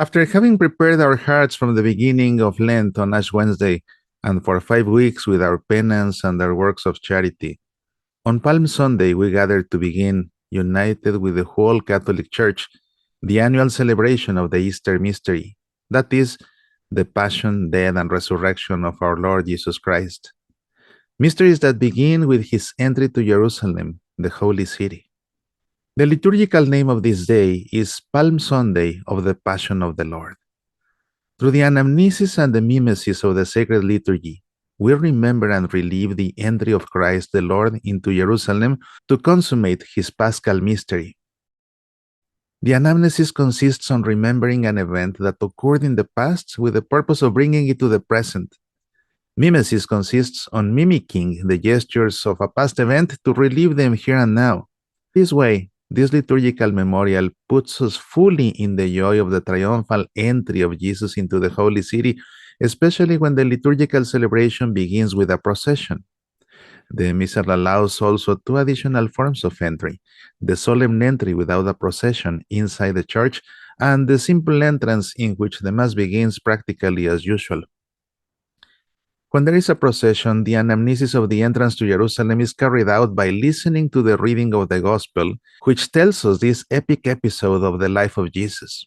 After having prepared our hearts from the beginning of Lent on Ash Wednesday, and for 5 weeks with our penance and our works of charity, on Palm Sunday we gather to begin, united with the whole Catholic Church, the annual celebration of the Easter mystery, that is, the passion, death, and resurrection of our Lord Jesus Christ. Mysteries that begin with his entry to Jerusalem, the holy city. The liturgical name of this day is Palm Sunday of the Passion of the Lord. Through the anamnesis and the mimesis of the sacred liturgy, we remember and relive the entry of Christ the Lord into Jerusalem to consummate his paschal mystery. The anamnesis consists on remembering an event that occurred in the past with the purpose of bringing it to the present. Mimesis consists on mimicking the gestures of a past event to relive them here and now. This way, this liturgical memorial puts us fully in the joy of the triumphal entry of Jesus into the holy city, especially when the liturgical celebration begins with a procession. The Missal allows also two additional forms of entry: the solemn entry without a procession inside the church, and the simple entrance in which the Mass begins practically as usual. When there is a procession, the anamnesis of the entrance to Jerusalem is carried out by listening to the reading of the Gospel, which tells us this epic episode of the life of Jesus.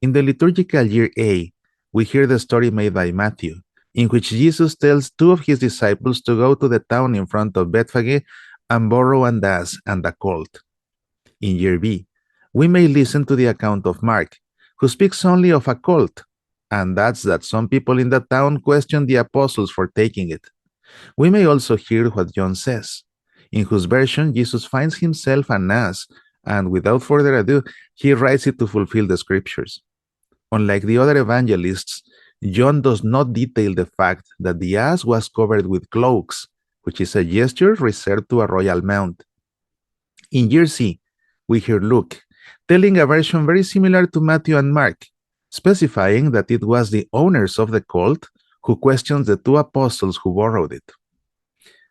In the liturgical year A, we hear the story made by Matthew, in which Jesus tells two of his disciples to go to the town in front of Bethphage and borrow an ass and a colt. In year B, we may listen to the account of Mark, who speaks only of a colt, and adds that some people in the town question the apostles for taking it. We may also hear what John says, in whose version Jesus finds himself an ass, and without further ado, he rides it to fulfill the scriptures. Unlike the other evangelists, John does not detail the fact that the ass was covered with cloaks, which is a gesture reserved to a royal mount. In year C, we hear Luke telling a version very similar to Matthew and Mark, specifying that it was the owners of the colt who questioned the two apostles who borrowed it.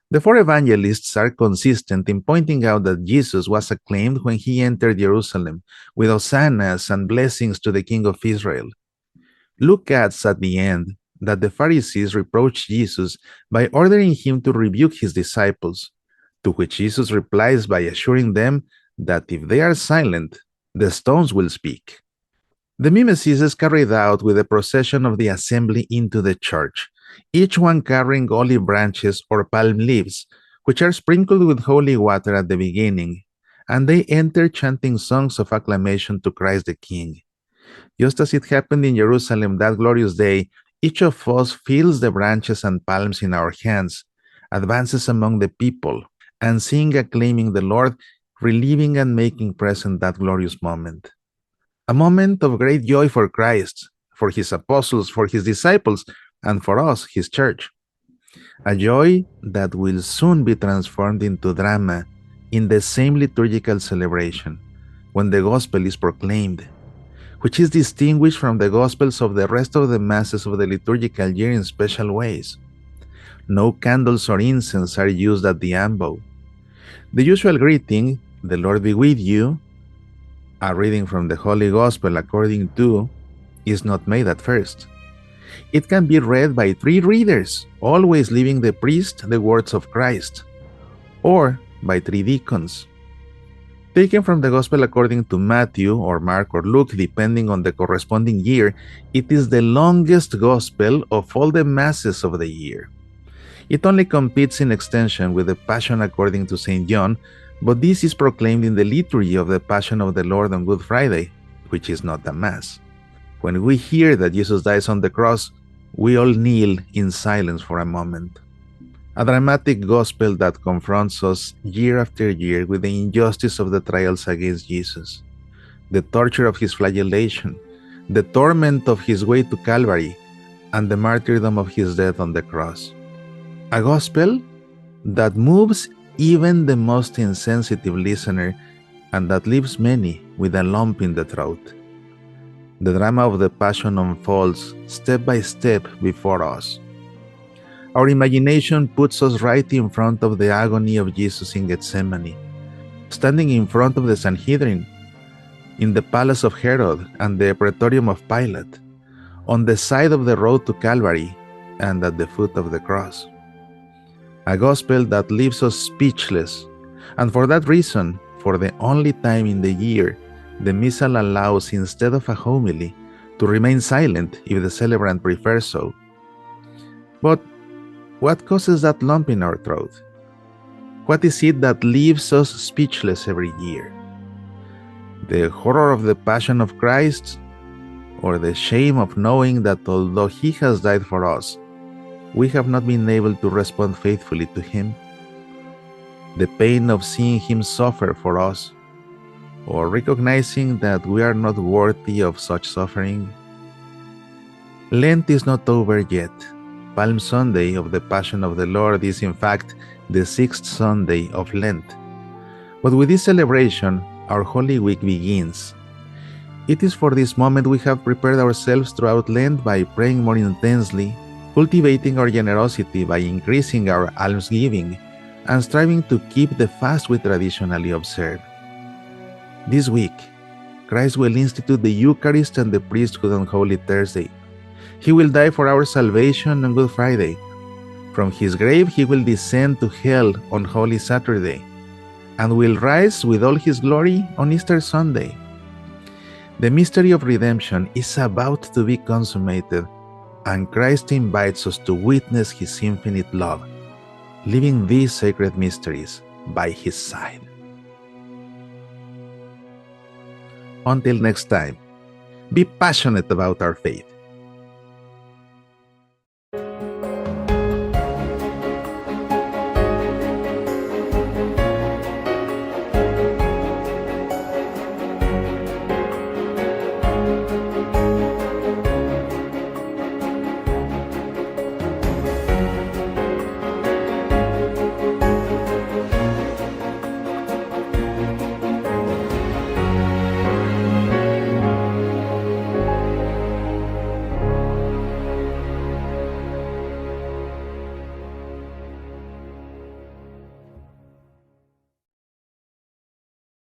The four evangelists are consistent in pointing out that Jesus was acclaimed when he entered Jerusalem, with hosannas and blessings to the King of Israel. Luke adds at the end that the Pharisees reproached Jesus by ordering him to rebuke his disciples, to which Jesus replies by assuring them that if they are silent, the stones will speak. The mimesis is carried out with the procession of the assembly into the church, each one carrying olive branches or palm leaves, which are sprinkled with holy water at the beginning, and they enter chanting songs of acclamation to Christ the King. Just as it happened in Jerusalem that glorious day, each of us feels the branches and palms in our hands, advances among the people, and sing acclaiming the Lord, reliving and making present that glorious moment. A moment of great joy for Christ, for his apostles, for his disciples, and for us, his church. A joy that will soon be transformed into drama in the same liturgical celebration, when the gospel is proclaimed, which is distinguished from the gospels of the rest of the masses of the liturgical year in special ways. No candles or incense are used at the ambo. The usual greeting, "The Lord be with you," a reading from the Holy Gospel according to, is not made at first. It can be read by three readers, always leaving the priest the words of Christ, or by three deacons. Taken from the Gospel according to Matthew, or Mark, or Luke, depending on the corresponding year, it is the longest Gospel of all the Masses of the year. It only competes in extension with the Passion according to St. John, but this is proclaimed in the liturgy of the Passion of the Lord on Good Friday, which is not a Mass. When we hear that Jesus dies on the cross, we all kneel in silence for a moment. A dramatic gospel that confronts us year after year with the injustice of the trials against Jesus, the torture of his flagellation, the torment of his way to Calvary, and the martyrdom of his death on the cross. A gospel that moves even the most insensitive listener, and that leaves many with a lump in the throat. The drama of the Passion unfolds step by step before us. Our imagination puts us right in front of the agony of Jesus in Gethsemane, standing in front of the Sanhedrin, in the palace of Herod and the praetorium of Pilate, on the side of the road to Calvary and at the foot of the cross. A gospel that leaves us speechless, and for that reason, for the only time in the year, the Missal allows, instead of a homily, to remain silent if the celebrant prefers so. But what causes that lump in our throat? What is it that leaves us speechless every year? The horror of the Passion of Christ, or the shame of knowing that although He has died for us, we have not been able to respond faithfully to Him? The pain of seeing Him suffer for us, or recognizing that we are not worthy of such suffering? Lent is not over yet. Palm Sunday of the Passion of the Lord is in fact the 6th Sunday of Lent. But with this celebration, our Holy Week begins. It is for this moment we have prepared ourselves throughout Lent by praying more intensely, cultivating our generosity by increasing our almsgiving, and striving to keep the fast we traditionally observe. This week, Christ will institute the Eucharist and the priesthood on Holy Thursday. He will die for our salvation on Good Friday. From His grave He will descend to hell on Holy Saturday, and will rise with all His glory on Easter Sunday. The mystery of redemption is about to be consummated, and Christ invites us to witness His infinite love, living these sacred mysteries by His side. Until next time, be passionate about our faith.